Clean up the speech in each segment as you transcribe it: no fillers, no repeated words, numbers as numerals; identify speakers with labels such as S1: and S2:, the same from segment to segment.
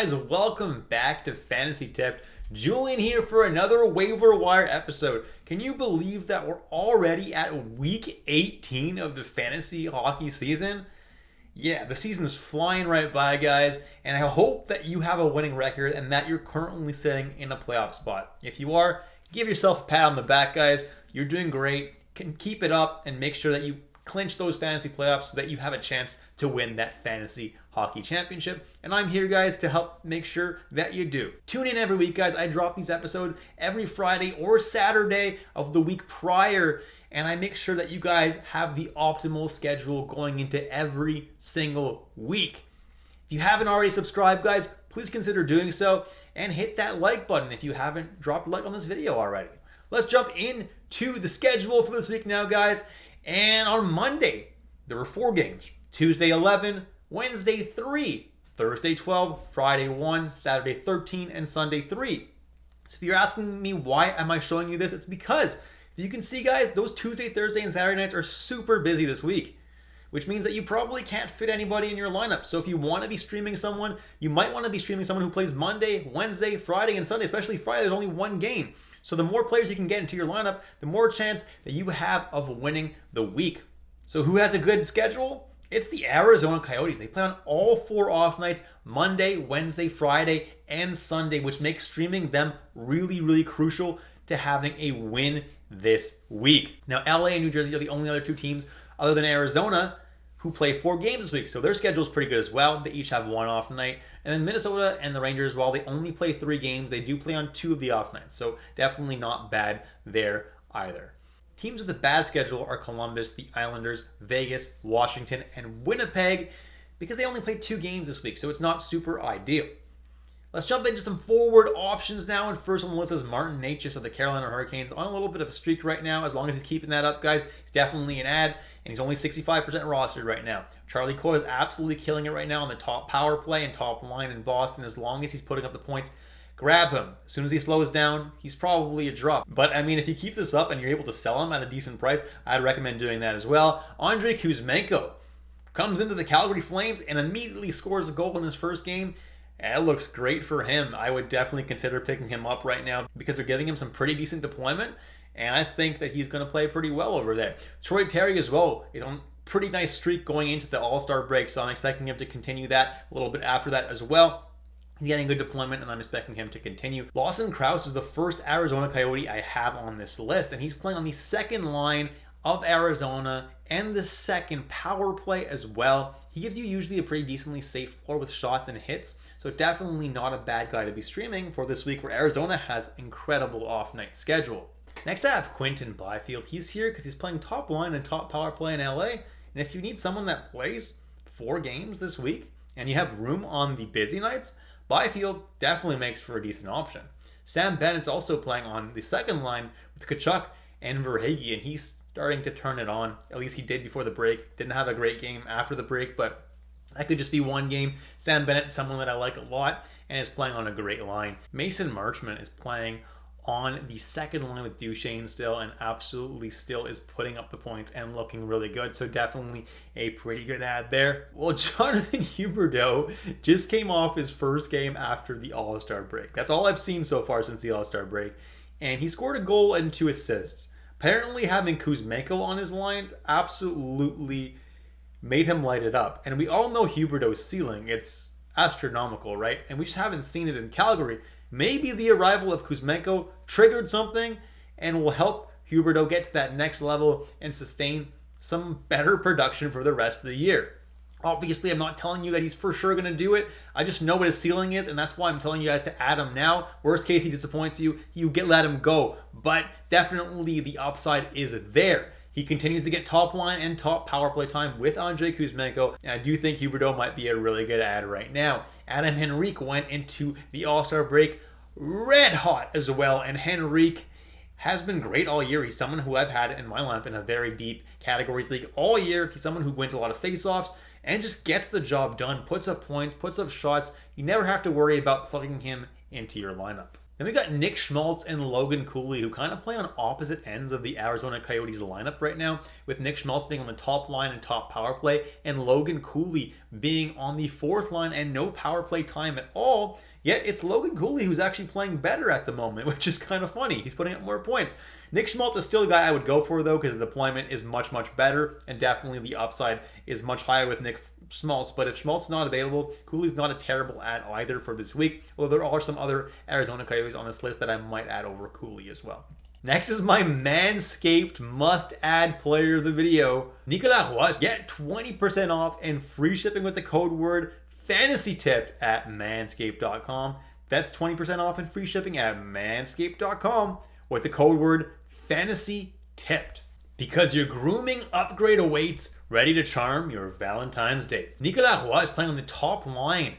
S1: guys, welcome back to Fantasy Tipped. Julian here for another waiver wire episode. Can you believe that we're already at week 18 of the fantasy hockey season? Yeah, the season's flying right by, guys, and I hope that you have a winning record and that you're currently sitting in a playoff spot. If you are, give yourself a pat on the back, guys. You're doing great. Can keep it up and make sure that you clinch those fantasy playoffs so that you have a chance to win that fantasy hockey championship. And I'm here, guys, to help make sure that you do. Tune in every week, guys. I drop these episodes every Friday or Saturday of the week prior, and I make sure that you guys have the optimal schedule going into every single week. If you haven't already subscribed, guys, please consider doing so and hit that like button if you haven't dropped a like on this video already. Let's jump into the schedule for this week now, guys. And on Monday, there were 4 games. Tuesday 11, Wednesday 3, Thursday 12, Friday 1, Saturday 13, and Sunday 3. So if you're asking me why am I showing you this, it's because you can see, guys, those Tuesday, Thursday, and Saturday nights are super busy this week, which means that you probably can't fit anybody in your lineup. So if you want to be streaming someone, you might want to be streaming someone who plays Monday, Wednesday, Friday, and Sunday, especially Friday. There's only one game. So the more players you can get into your lineup, the more chance that you have of winning the week. So who has a good schedule? It's the Arizona Coyotes. They play on all 4 off nights, Monday, Wednesday, Friday, and Sunday, which makes streaming them really, really crucial to having a win this week. Now, LA and New Jersey are the only other 2 teams other than Arizona who play 4 games this week. So their schedule is pretty good as well. They each have 1 off night. And then Minnesota and the Rangers, while they only play 3 games, they do play on 2 of the off nights. So definitely not bad there either. Teams with a bad schedule are Columbus, the Islanders, Vegas, Washington, and Winnipeg because they only played 2 games this week. So it's not super ideal. Let's jump into some forward options now. And first on the list is Martin Necas of the Carolina Hurricanes. On a little bit of a streak right now. As long as he's keeping that up, guys, he's definitely an ad. And he's only 65% rostered right now. Charlie Coyle is absolutely killing it right now on the top power play and top line in Boston. As long as he's putting up the points, grab him. As soon as he slows down, he's probably a drop. But I mean, if he keeps this up and you're able to sell him at a decent price, I'd recommend doing that as well. Andrei Kuzmenko comes into the Calgary Flames and immediately scores a goal in his first game. It looks great for him. I would definitely consider picking him up right now because they're giving him some pretty decent deployment. And I think that he's going to play pretty well over there. Troy Terry as well is on a pretty nice streak going into the All-Star break. So I'm expecting him to continue that a little bit after that as well. He's getting good deployment, and I'm expecting him to continue. Lawson Krause is the first Arizona Coyote I have on this list, and he's playing on the second line of Arizona and the second power play as well. He gives you usually a pretty decently safe floor with shots and hits, so definitely not a bad guy to be streaming for this week where Arizona has incredible off-night schedule. Next I have Quinton Byfield. He's here because he's playing top line and top power play in LA, and if you need someone that plays 4 games this week and you have room on the busy nights, Byfield definitely makes for a decent option. Sam Bennett's also playing on the second line with Tkachuk and Verhaeghe, and he's starting to turn it on. At least he did before the break. Didn't have a great game after the break, but that could just be one game. Sam Bennett is someone that I like a lot and is playing on a great line. Mason Marchment is playing on the second line with Duchesne still and absolutely still is putting up the points and looking really good. So definitely a pretty good ad there. Well, Jonathan Huberdeau just came off his first game after the All-Star break. That's all I've seen so far since the All-Star break. And he scored a goal and 2 assists. Apparently having Kuzmenko on his lines absolutely made him light it up. And we all know Huberdeau's ceiling. It's astronomical, right? And we just haven't seen it in Calgary. Maybe the arrival of Kuzmenko triggered something and will help Huberdeau get to that next level and sustain some better production for the rest of the year. Obviously, I'm not telling you that he's for sure going to do it. I just know what his ceiling is, and that's why I'm telling you guys to add him now. Worst case, he disappoints you, let him go. But definitely the upside is there. He continues to get top line and top power play time with Andrei Kuzmenko, and I do think Huberdeau might be a really good ad right now. Adam Henrique went into the All-Star break red hot as well, and Henrique has been great all year. He's someone who I've had in my lineup in a very deep categories league all year. He's someone who wins a lot of faceoffs and just gets the job done, puts up points, puts up shots. You never have to worry about plugging him into your lineup. Then we got Nick Schmaltz and Logan Cooley, who kind of play on opposite ends of the Arizona Coyotes lineup right now, with Nick Schmaltz being on the top line and top power play, and Logan Cooley being on the fourth line and no power play time at all. Yet it's Logan Cooley who's actually playing better at the moment, which is kind of funny. He's putting up more points. Nick Schmaltz is still the guy I would go for, though, because the deployment is much, much better, and definitely the upside is much higher with Nick Schmaltz. But if Schmaltz is not available, Cooley's not a terrible ad either for this week, although there are some other Arizona Coyotes on this list that I might add over Cooley as well. Next is my Manscaped must-add player of the video, Nicolas Roy. Get 20% off and free shipping with the code word FANTASYTIPPED at manscaped.com. That's 20% off and free shipping at manscaped.com with the code word FANTASYTIPPED. Because your grooming upgrade awaits, ready to charm your Valentine's Day. Nicolas Roy is playing on the top line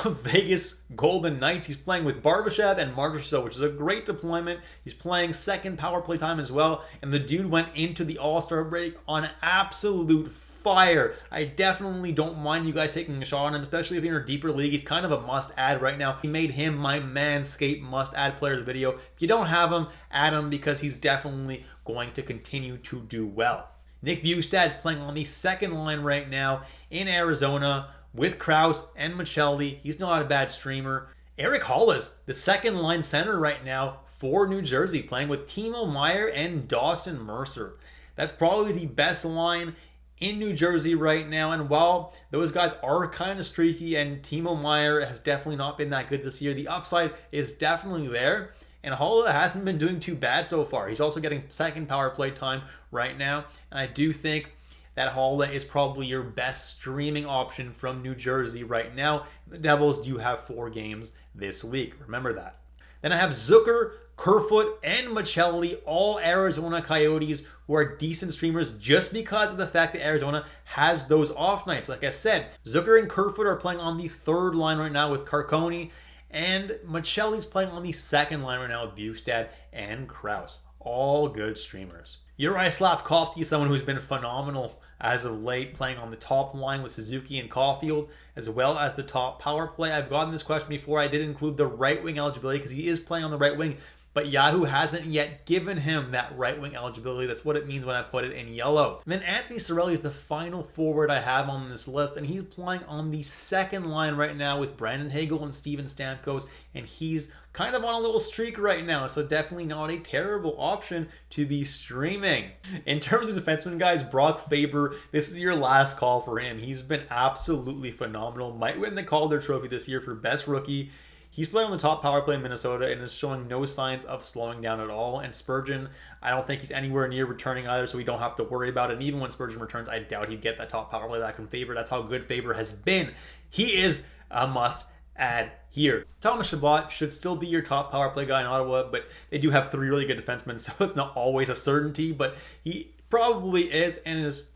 S1: of Vegas Golden Knights. He's playing with Barbashev and Marchessault, which is a great deployment. He's playing second power play time as well, and the dude went into the All-Star break on absolute fire. I definitely don't mind you guys taking a shot on him, especially if you're in a deeper league. He's kind of a must-add right now. He made him my Manscaped must-add player of the video. If you don't have him, add him because he's definitely going to continue to do well. Nick Bjugstad is playing on the second line right now in Arizona with Krause and Michelli. He's not a bad streamer. Eric Hollis, the second line center right now for New Jersey, playing with Timo Meier and Dawson Mercer. That's probably the best line in New Jersey right now, and while those guys are kind of streaky and Timo Meier has definitely not been that good this year, the upside is definitely there, and Holla hasn't been doing too bad so far. He's also getting second power play time right now, and I do think that Holla is probably your best streaming option from New Jersey right now. The Devils do have 4 games this week. Remember that. Then I have Zucker, Kerfoot, and Michelli, all Arizona Coyotes who are decent streamers just because of the fact that Arizona has those off nights. Like I said, Zucker and Kerfoot are playing on the third line right now with Carcone, and Michelli's playing on the second line right now with Bjugstad and Krause. All good streamers. Juraj Slafkovsky is someone who's been phenomenal as of late, playing on the top line with Suzuki and Caulfield, as well as the top power play. I've gotten this question before. I did include the right wing eligibility because he is playing on the right wing, but Yahoo hasn't yet given him that right wing eligibility. That's what it means when I put it in yellow. And then Anthony Cirelli is the final forward I have on this list, and he's playing on the second line right now with Brandon Hagel and Steven Stamkos, and he's kind of on a little streak right now, so definitely not a terrible option to be streaming. In terms of defensemen, guys, Brock Faber, this is your last call for him. He's been absolutely phenomenal. Might win the Calder Trophy this year for best rookie. He's playing on the top power play in Minnesota and is showing no signs of slowing down at all. And Spurgeon, I don't think he's anywhere near returning either, so we don't have to worry about it. And even when Spurgeon returns, I doubt he'd get that top power play back from Faber. That's how good Faber has been. He is a must-add here. Thomas Chabot should still be your top power play guy in Ottawa, but they do have 3 really good defensemen, so it's not always a certainty, but he probably is, and is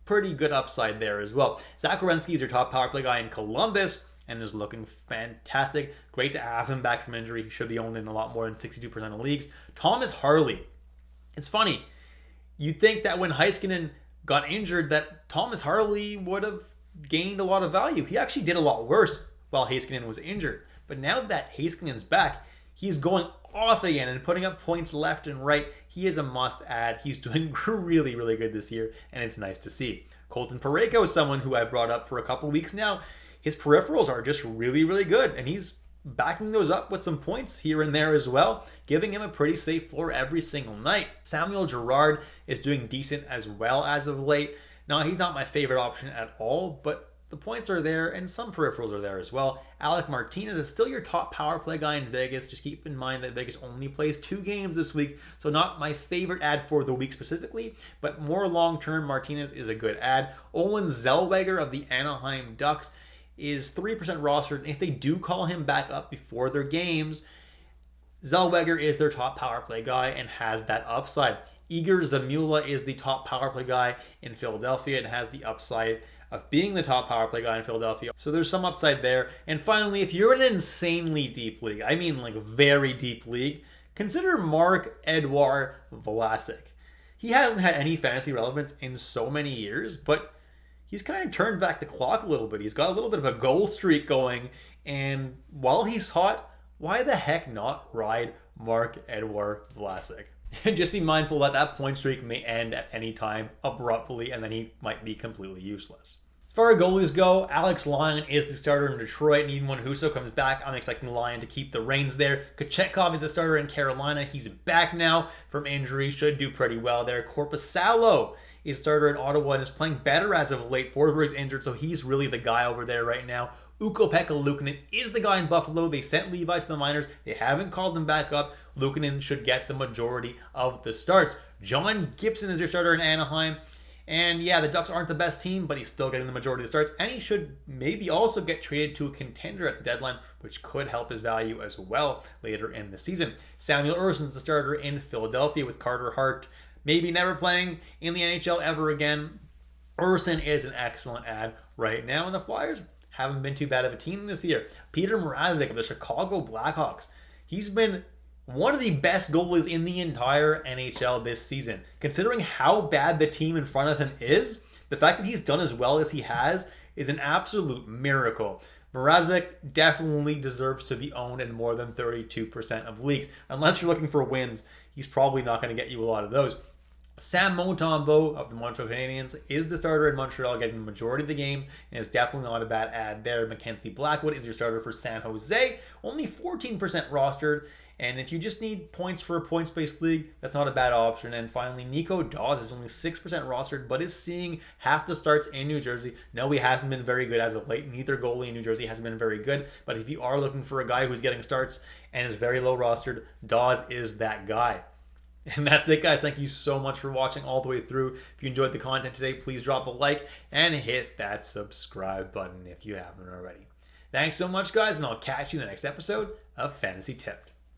S1: pretty good upside there as well. Zach Werenski is your top power play guy in Columbus, and is looking fantastic. Great to have him back from injury. He should be owned in a lot more than 62% of leagues. Thomas Harley. It's funny. You'd think that when Heiskanen got injured that Thomas Harley would have gained a lot of value. He actually did a lot worse while Heiskanen was injured. But now that Heiskanen's back, he's going off again and putting up points left and right. He is a must-add. He's doing really, really good this year, and it's nice to see. Colton Parayko is someone who I brought up for a couple weeks now. His peripherals are just really, really good, and he's backing those up with some points here and there as well, giving him a pretty safe floor every single night. Samuel Girard is doing decent as well as of late. Now, he's not my favorite option at all, but the points are there, and some peripherals are there as well. Alec Martinez is still your top power play guy in Vegas. Just keep in mind that Vegas only plays 2 games this week, so not my favorite ad for the week specifically, but more long-term, Martinez is a good ad. Olin Zellweger of the Anaheim Ducks is 3% rostered, and if they do call him back up before their games, Zellweger is their top power play guy and has that upside. Igor Zamula is the top power play guy in Philadelphia and has the upside of being the top power play guy in Philadelphia. So there's some upside there. And finally, if you're in an insanely deep league, I mean like very deep league, consider Marc-Edouard Vlasic. He hasn't had any fantasy relevance in so many years, but he's kind of turned back the clock a little bit. He's got a little bit of a goal streak going, and while he's hot, why the heck not ride Marc-Edouard Vlasic? And just be mindful that that point streak may end at any time abruptly, and then he might be completely useless. As far as goalies go, Alex Lyon is the starter in Detroit, and even when Husso comes back, I'm expecting Lyon to keep the reins there. Kochetkov is the starter in Carolina. He's back now from injury, should do pretty well there. Korpisalo is starter in Ottawa and is playing better as of late. Forsberg is injured, so he's really the guy over there right now. Ukko-Pekka Luukkonen is the guy in Buffalo. They sent Levi to the minors. They haven't called him back up. Luukkonen should get the majority of the starts. John Gibson is their starter in Anaheim. And yeah, the Ducks aren't the best team, but he's still getting the majority of the starts. And he should maybe also get traded to a contender at the deadline, which could help his value as well later in the season. Samuel Erson's the starter in Philadelphia with Carter Hart maybe never playing in the NHL ever again. Erson is an excellent ad right now, and the Flyers haven't been too bad of a team this year. Peter Mrazek of the Chicago Blackhawks. He's been one of the best goalies in the entire NHL this season. Considering how bad the team in front of him is, the fact that he's done as well as he has is an absolute miracle. Mrazek definitely deserves to be owned in more than 32% of leagues. Unless you're looking for wins, he's probably not going to get you a lot of those. Sam Montembeault of the Montreal Canadiens is the starter in Montreal, getting the majority of the game, and is definitely not a bad ad there. Mackenzie Blackwood is your starter for San Jose, only 14% rostered, and if you just need points for a points-based league, that's not a bad option. And finally, Nico Daws is only 6% rostered, but is seeing half the starts in New Jersey. No, he hasn't been very good as of late. Neither goalie in New Jersey hasn't been very good, but if you are looking for a guy who's getting starts and is very low rostered, Daws is that guy. And that's it, guys. Thank you so much for watching all the way through. If you enjoyed the content today, please drop a like and hit that subscribe button if you haven't already. Thanks so much, guys, and I'll catch you in the next episode of Fantasy Tipped.